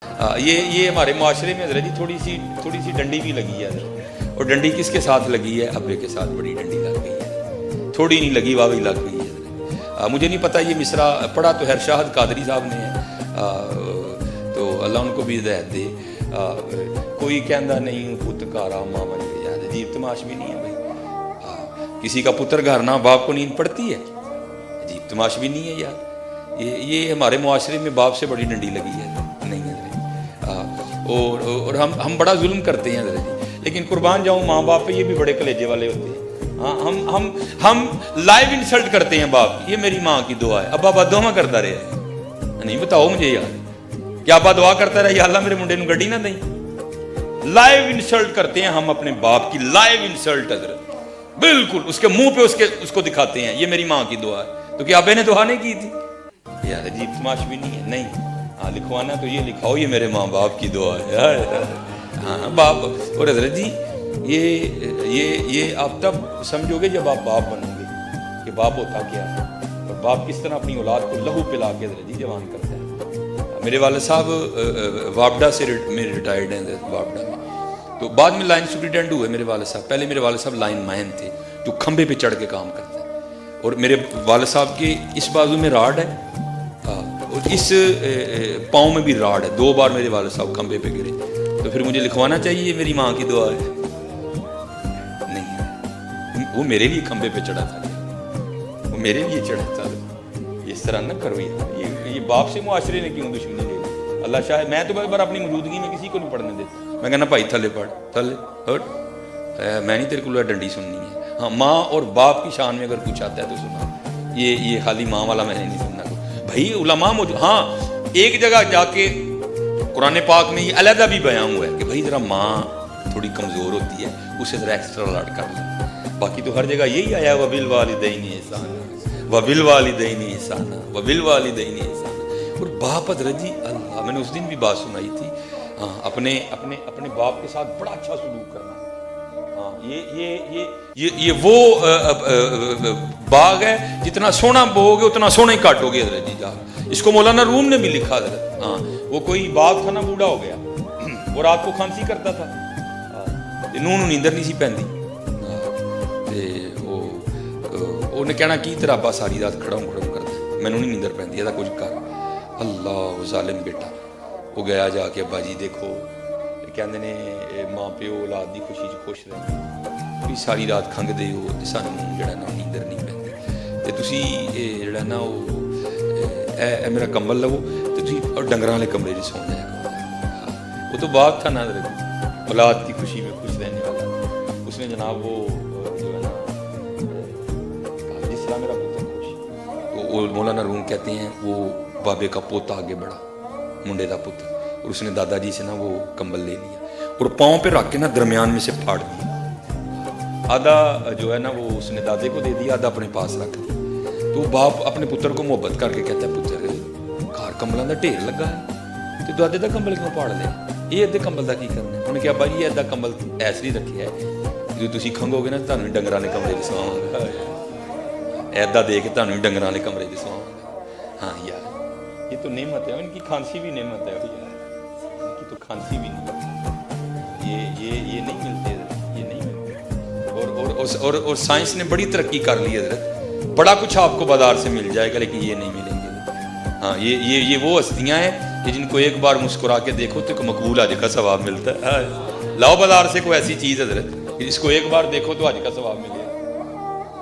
یہ ہمارے معاشرے میں حضرت جی تھوڑی سی ڈنڈی بھی لگی ہے حضرت. اور ڈنڈی کس کے ساتھ لگی ہے؟ ابے کے ساتھ بڑی ڈنڈی لگ گئی ہے. تھوڑی نہیں لگی، واقعی لگ گئی ہے حضرت. مجھے نہیں پتہ یہ مصرع پڑھا تو ہرشاہد قادری صاحب نے ہے، تو اللہ ان کو بھی ہدایت دے. کوئی کہندا نہیں ہوں پت کارا ماما نہیں یاد. عجیب تماش بھی نہیں ہے بھائی. کسی کا پتر گھر نہ باپ کو نیند پڑتی ہے، عجیب تماش بھی نہیں ہے یار. یہ ہمارے معاشرے میں باپ سے بڑی ڈنڈی لگی ہے نہیں ہے. اور ہم بڑا ظلم کرتے ہیں حضرت جی. لیکن قربان جاؤں ماں باپ پہ یہ بھی بڑے کلیجے والے ہوتے ہیں. ہاں ہم لائیو انسلٹ کرتے ہیں باپ کی. یہ میری ماں کی دعا ہے. ابا دعا کرتا رہے نہیں، بتاؤ مجھے یار، کیا ابا دعا کرتا رہے یا اللہ میرے منڈے نو گڈی نہ دیں؟ لائیو انسلٹ کرتے ہیں ہم اپنے باپ کی. لائیو انسلٹ حضرت، بالکل اس کے منہ پہ اس کو دکھاتے ہیں یہ میری ماں کی دعا ہے. تو کیا ابے نے دعا نہیں کی تھی یار؟ عجیب تماش بھی نہیں ہے. نہیں، ہاں لکھوانا تو یہ لکھاؤ یہ میرے ماں باپ کی دعا ہے یار. ہاں باپ. اور حضرت جی یہ آپ تب سمجھو گے جب آپ باپ بنو گے کہ باپ ہوتا کیا ہے، اور باپ کس طرح اپنی اولاد کو لہو پلا کے حضرت جی جوان کرتا ہے. میرے والد صاحب وابڈا سے میرے ریٹائرڈ ہیں وابڈا میں. تو بعد میں لائن سپرنٹینڈنٹ ہوئے میرے والد صاحب. پہلے میرے والد صاحب لائن مین تھے جو کھمبے پہ چڑھ کے کام کرتے ہیں. اور میرے والد صاحب کے اس بازو میں راڈ ہے اور اس پاؤں میں بھی راڈ ہے. 2 بار میرے والد صاحب کھمبے پہ گرے. تو پھر مجھے لکھوانا چاہیے میری ماں کی دعا ہے؟ نہیں، وہ میرے لیے کھمبے پہ چڑھا تھا، وہ میرے لیے چڑھا تھا. اس طرح نہ کرو یار. یہ باپ سے معاشرے نے کیوں دشمنی لے لی؟ اللہ شاید میں تو بار اپنی موجودگی میں کسی کو نہیں پڑھنے دیتا. میں کہنا بھائی تھلے پڑھ، تھلے ہٹ، میں نہیں تیرے کو ڈنڈی سننی ہے. ہاں ماں اور باپ کی شان میں اگر کچھ آتا ہے تو سنا. یہ خالی ماں والا میں نے نہیں سننا بھائی. علماء موجود. ہاں ایک جگہ جا کے قرآن پاک میں یہ علیحدہ بھی بیان ہوا ہے کہ بھائی ذرا ماں تھوڑی کمزور ہوتی ہے، اسے ذرا ایکسٹرا لاڈ کر لیں. باقی تو ہر جگہ یہی آیا ہے وَبِالْوَالِدَيْنِ إِحْسَانًا وَبِالْوَالِدَيْنِ إِحْسَانًا وَبِالْوَالِدَيْنِ إِحْسَانًا. اور باپ حضرت جی اللہ، میں نے اس دن بھی بات سنائی تھی. ہاں اپنے باپ کے ساتھ بڑا اچھا سلوک کرنا. ہاں یہ وہ باغ ہے جتنا سونا بوؤ گے اتنا سونا ہی کاٹو گے حضرت جی. جا اس کو مولانا روم نے بھی لکھا حضرت. ہاں وہ کوئی باغ تھا نا، بوڑھا ہو گیا وہ رات کو کھانسی کرتا تھا. نون نیندر نہیں سی پہنتی. انہیں کہنا کی تیرا ابا ساری رات کھڑا کرتا ہے، مینوں نہیں نیندر پہنتی، یہ کچھ کر. اللہ ظالم بیٹا. وہ گیا جا کے ابا جی دیکھو کہندے نے ماں پیو اولاد دی خوشی چ خوش رہے، ساری رات کھنگدے ہو تے سانوں جڑا نا نیندر نہیں پہندی تے تسی جڑا نا اے میرا کمبل لو تے تسی ڈنگراں والے کمرے وچ سو جایا کرو. وہ تو باغ تھا نا اولاد کی خوشی میں خوش رہنے والا. اس نے جناب وہ جو ہے نا جس طرح میرا پتر خوش، تو وہ مولانا روم کہتے ہیں وہ بابے کا پوتا آگے بڑھا، منڈے کا پتر، اور اس نے دادا جی سے نا وہ کمبل لے لیا اور پاؤں پہ رکھ کے نا درمیان میں سے پھاڑ دیا. آدھا جو ہے نا وہ اس نے دادے کو دے دیا، آدھا اپنے پاس رکھ دیا. تو باپ اپنے پتر کو محبت کر کے کہتا ہے پتر گھر کمبلوں کا ڈھیر لگا ہے تو دادے کا کمبل کیوں پھاڑ لیا؟ یہ ادھے کمبل کا کی کرنا ہے؟ انہیں کہا بھائی یہ ادھا کمبل ایسے ہی رکھا ہے جو تسی کھنگو گے نا تمہیں ڈنگر والے کمرے میں سواؤں گا. ایدا دے کے تمہیں ڈنگر والے کمرے میں سواؤں گا. ہاں یار یہ تو نعمت ہے. ان کی کھانسی بھی نعمت ہے یار، ان کی تو کھانسی بھی نعمت ہے. یہ نہیں ملتے، یہ نہیں ملتے. اور سائنس نے بڑی ترقی کر لی حضرت. بڑا کچھ آپ کو بازار سے مل جائے گا لیکن یہ نہیں ملیں گے. ہاں یہ وہ ہستیاں ہیں کہ جن کو ایک بار مسکرا کے دیکھو تو ایک مقبول حج کا ثواب ملتا ہے. لاؤ بازار سے کوئی ایسی چیز حضرت اس کو ایک بار دیکھو تو حج کا ثواب ملے.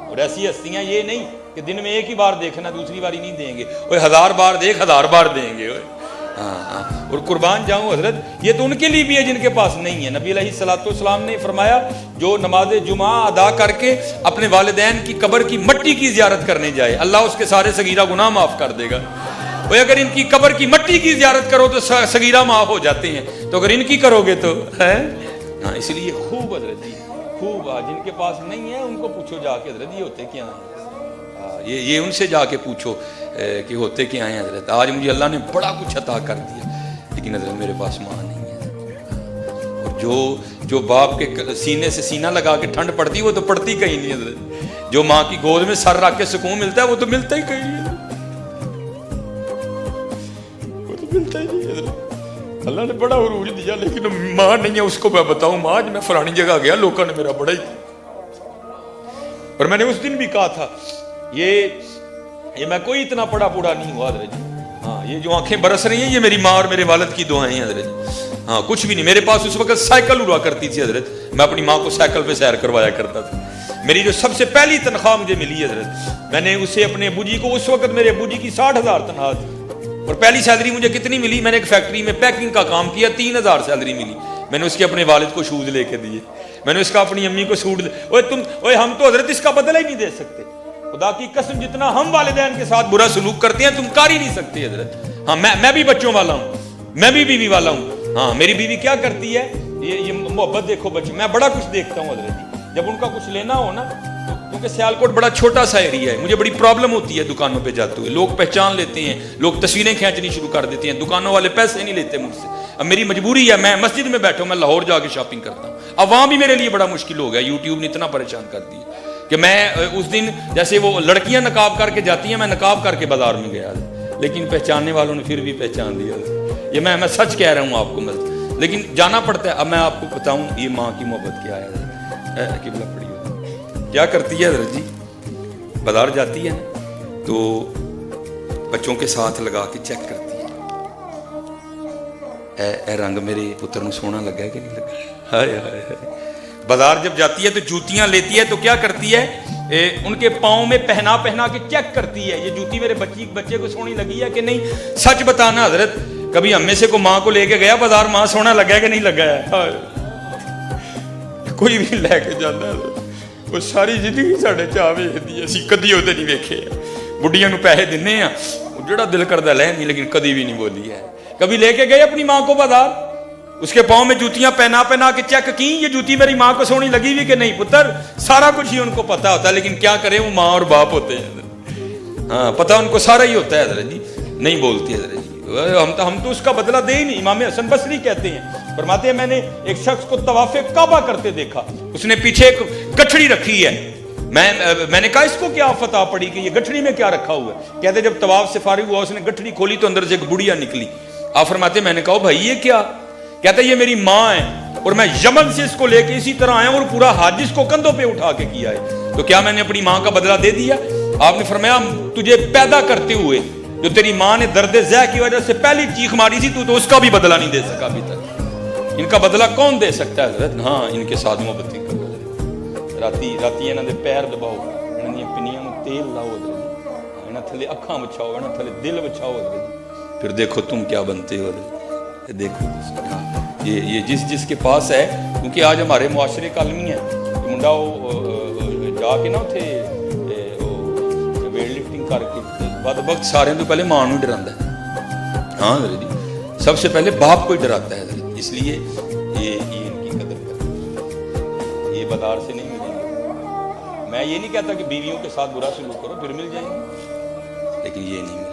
اور ایسی ہستیاں یہ نہیں کہ دن میں ایک ہی بار دیکھنا دوسری باری نہیں دیں گے، وہ 1000 بار دیکھ 1000 بار دیں گے. ہاں اور قربان جاؤں حضرت یہ تو ان کے لیے بھی ہے جن کے پاس نہیں ہے. نبی علیہ الصلوۃ والسلام نے فرمایا جو نماز جمعہ ادا کر کے اپنے والدین کی قبر کی مٹی کی زیارت کرنے جائے اللہ اس کے سارے صغیرہ گناہ معاف کر دے گا. وہ اگر ان کی قبر کی مٹی کی زیارت کرو تو صغیرہ معاف ہو جاتے ہیں، تو اگر ان کی کرو گے تو ہے. ہاں اس لیے خوب حضرت جی خوب جن کے پاس نہیں ہے ان کو پوچھو جا کے حضرت یہ ہوتے کیا ہیں. یہ ان سے جا کے پوچھو کہ ہوتے کیا ہیں حضرت. آج مجھے اللہ نے بڑا کچھ عطا کر دیا لیکن حضرت میرے پاس ماں نہیں ہے. اور جو باپ کے سینے سے سینہ لگا کے ٹھنڈ پڑتی وہ تو پڑتی کہیں نہیں حضرت. جو ماں کی گود میں سر رکھ کے سکون ملتا ہے وہ تو ملتا ہی کہیں نہیں، وہ تو ملتا ہی نہیں حضرت. اللہ نے بڑا عروج دیا, لیکن ماں نہیں ہے. اس کو میں بتاؤں ماں, آج میں فلانی جگہ گیا, لوگوں نے میرا بڑا ہی کیا. اور میں نے اس دن بھی کہا تھا یہ میں کوئی اتنا پڑا پوڑا نہیں ہوا حضرت جی. ہاں, یہ جو آنکھیں برس رہی ہیں یہ میری ماں اور میرے والد کی دعائیں ہیں حضرت جی. ہاں, کچھ بھی نہیں. میرے پاس اس وقت سائیکل اڑا کرتی تھی حضرت, میں اپنی ماں کو سائیکل پہ سیر کروایا کرتا تھا. میری جو سب سے پہلی تنخواہ مجھے ملی ہے حضرت, میں نے اسے اپنے ابو جی کو, اس وقت میرے ابو جی کی 60,000 تنخواہ تھی, اور پہلی سیلری مجھے کتنی ملی, میں نے ایک فیکٹری میں پیکنگ کا کام کیا, 3,000 سیلری ملی. میں نے اس کے اپنے والد کو شوز لے کے دیے, میں نے اس کا اپنی امی کو سوٹ ہم تو حضرت اس کا بدلہ ہی نہیں دے سکتے. خدا کی قسم, جتنا ہم والدین کے ساتھ برا سلوک کرتے ہیں تم کر ہی نہیں سکتے حضرت. ہاں, میں بھی بچوں والا ہوں, میں بھی بیوی والا ہوں. ہاں, میری بیوی کیا کرتی ہے, یہ محبت دیکھو بچے, میں بڑا کچھ دیکھتا ہوں حضرت جی. جب ان کا کچھ لینا ہو نا, کیونکہ سیالکوٹ بڑا چھوٹا سا ایریا ہے, مجھے بڑی پرابلم ہوتی ہے دکانوں پہ جاتے ہوئے. لوگ پہچان لیتے ہیں, لوگ تصویریں کھینچنی شروع کر دیتے ہیں, دکانوں والے پیسے نہیں لیتے مجھ سے. اب میری مجبوری ہے, میں مسجد میں بیٹھا ہوں, میں لاہور جا کے شاپنگ کرتا ہوں. اب وہاں بھی میرے لیے بڑا مشکل ہو گیا, یوٹیوب نے اتنا پریشان کر دیا کہ میں اس دن, جیسے وہ لڑکیاں نقاب کر کے جاتی ہیں, میں نقاب کر کے بازار میں گیا, لیکن پہچاننے والوں نے پھر بھی پہچان لیا. یہ میں سچ کہہ رہا ہوں آپ کو, لیکن جانا پڑتا ہے. اب میں آپ کو بتاؤں یہ ماں کی محبت کیا ہے, قبلہ پڑی ہوتی کیا کرتی ہے حضرت جی. بازار جاتی ہے تو بچوں کے ساتھ لگا کے چیک کرتی ہے, اے رنگ میرے پتر نو سونا لگا ہے کہ نہیں لگا. ہائے ہائے ہائے. بازار جب جاتی ہے تو جوتیاں لیتی ہے, تو کیا کرتی ہے, ان کے پاؤں میں پہنا کے چیک کرتی ہے, یہ جوتی میرے بچے کو سونی لگی ہے کہ نہیں. سچ بتانا حضرت, کبھی ہم میں سے کو ماں کو لے کے گیا بازار, ماں سونا لگا ہے کہ نہیں لگا ہے. کوئی بھی لے کے جانا ہے, وہ ساری زندگی ساڈے چاہ ویکھدی ہے, اسی کدی وہ نہیں ویکھے. بڑھیاں نو پیسے دینے ہیں, جڑا دل کردا لے نہیں, لیکن کدی بھی نہیں بولی ہے. کبھی لے کے گئے اپنی ماں کو بازار, اس کے پاؤں میں جوتیاں پہنا کے چیک کی, یہ جوتی میری ماں کو سونی لگی ہوئی کہ نہیں. پتر سارا کچھ ہی ان کو پتا ہوتا ہے, لیکن کیا کریں, وہ ماں اور باپ ہوتے ہیں. ہاں, پتا ان کو سارا ہی ہوتا ہے حضرت جی, نہیں بولتی حضرت جی. ہم تو اس کا بدلہ دے ہی نہیں. امام حسن بصری کہتے ہیں, فرماتے ہیں میں نے ایک شخص کو طواف کعبہ کرتے دیکھا, اس نے پیچھے ایک گٹھڑی رکھی ہے. میں نے کہا اس کو کیا آفت آ پڑی کہ یہ گٹھڑی میں کیا رکھا ہوا ہے. کہتے جب طواف سے فارغ ہوا, اس نے گٹھڑی کھولی تو اندر سے ایک بڑھیا نکلی. آپ فرماتے میں نے کہا بھائی یہ کیا. کہتا ہے یہ میری ماں ہے, اور میں یمن سے اس کو لے کے اسی طرح آیا ہوں, اور پورا حج اس کو کندھوں پہ اٹھا کے کیا ہے. تو کیا میں نے اپنی ماں کا بدلہ دے دیا. آپ نے فرمایا تجھے پیدا کرتے ہوئے جو تیری ماں نے درد ذہ کی وجہ سے پہلی چیخ ماری تھی, تو اس کا بھی بدلہ نہیں دے سکا ابھی تک. ان کا بدلہ کون دے سکتا ہے حضرت. ہاں, ان کے ساتھ محبت کرو. راتی انہاں دے پیر دباؤ, انہاں دی پنیاں نوں تیل لاؤ حضرت, انہاں تھلے اکھاں وچھاؤ, انہاں تھلے دل وچھاؤ حضرت, پھر دیکھو تم کیا بنتے ہو حضرت. دیکھو یہ جس کے پاس ہے, کیونکہ آج ہمارے معاشرے کا عالمی ہے. منڈا جا کے نا اتھے ویٹ لفٹنگ کر کے بعد وقت سارے تو پہلے ماں نوں ڈراتا ہے. ہاں حضرت جی, سب سے پہلے باپ کو ہی ڈراتا ہے حضرت. اس لیے یہ ان کی قدر کریں, یہ بازار سے نہیں ملیں گے. میں یہ نہیں کہتا کہ بیویوں کے ساتھ برا سلوک کرو پھر مل جائیں گے, لیکن یہ نہیں ملیں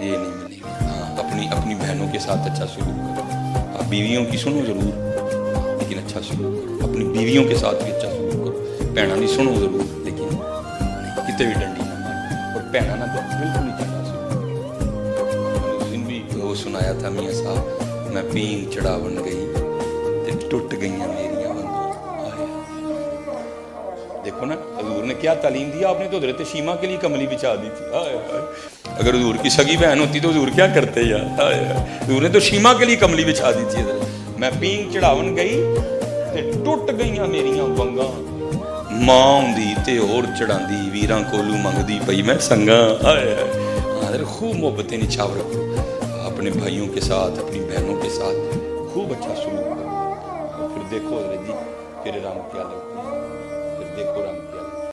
گے. ہاں, اپنی بہنوں کے ساتھ اچھا سلوک کرو. آپ بیویوں کی سنو ضرور, لیکن اچھا سلوک کرو. اپنی بیویوں کے ساتھ بھی اچھا سلوک کرو. بہنوں کی سنو ضرور, لیکن کتے بھی ڈنڈی نہ مارو, اور بہنوں نہ تو بالکل نہیں چنگا سلوک. اس دن بھی وہ سنایا تھا میاں صاحب, میں پینگ چڑھاون گئی تے ٹوٹ گئیاں میریاں وانگاں. دیکھو نا حضور نے کیا تعلیم دیا. آپ نے تو حضرت شیما کے لیے کملی بچھا دی تھی. اگر حضور کی سگی بہن ہوتی تو حضور کیا کرتے یار. حضور نے تو شیما کے لیے کملی بچھا دی تھی. میں پینگ چڑھاون گئی تے ٹوٹ گئیاں میریاں وانگاں, ماں ہوندی تے اور چڑھاندی, ویراں کولوں منگدی پئی میں سنگاں. خوب محبتیں نچھاور رکھو اپنے بھائیوں کے ساتھ, اپنی بہنوں کے ساتھ خوب اچھا سلوک کرو. پھر دیکھو حضرت جی, پھر رنگ کیا لگتا ہے, پھر دیکھو رنگ کیا لگتا ہے.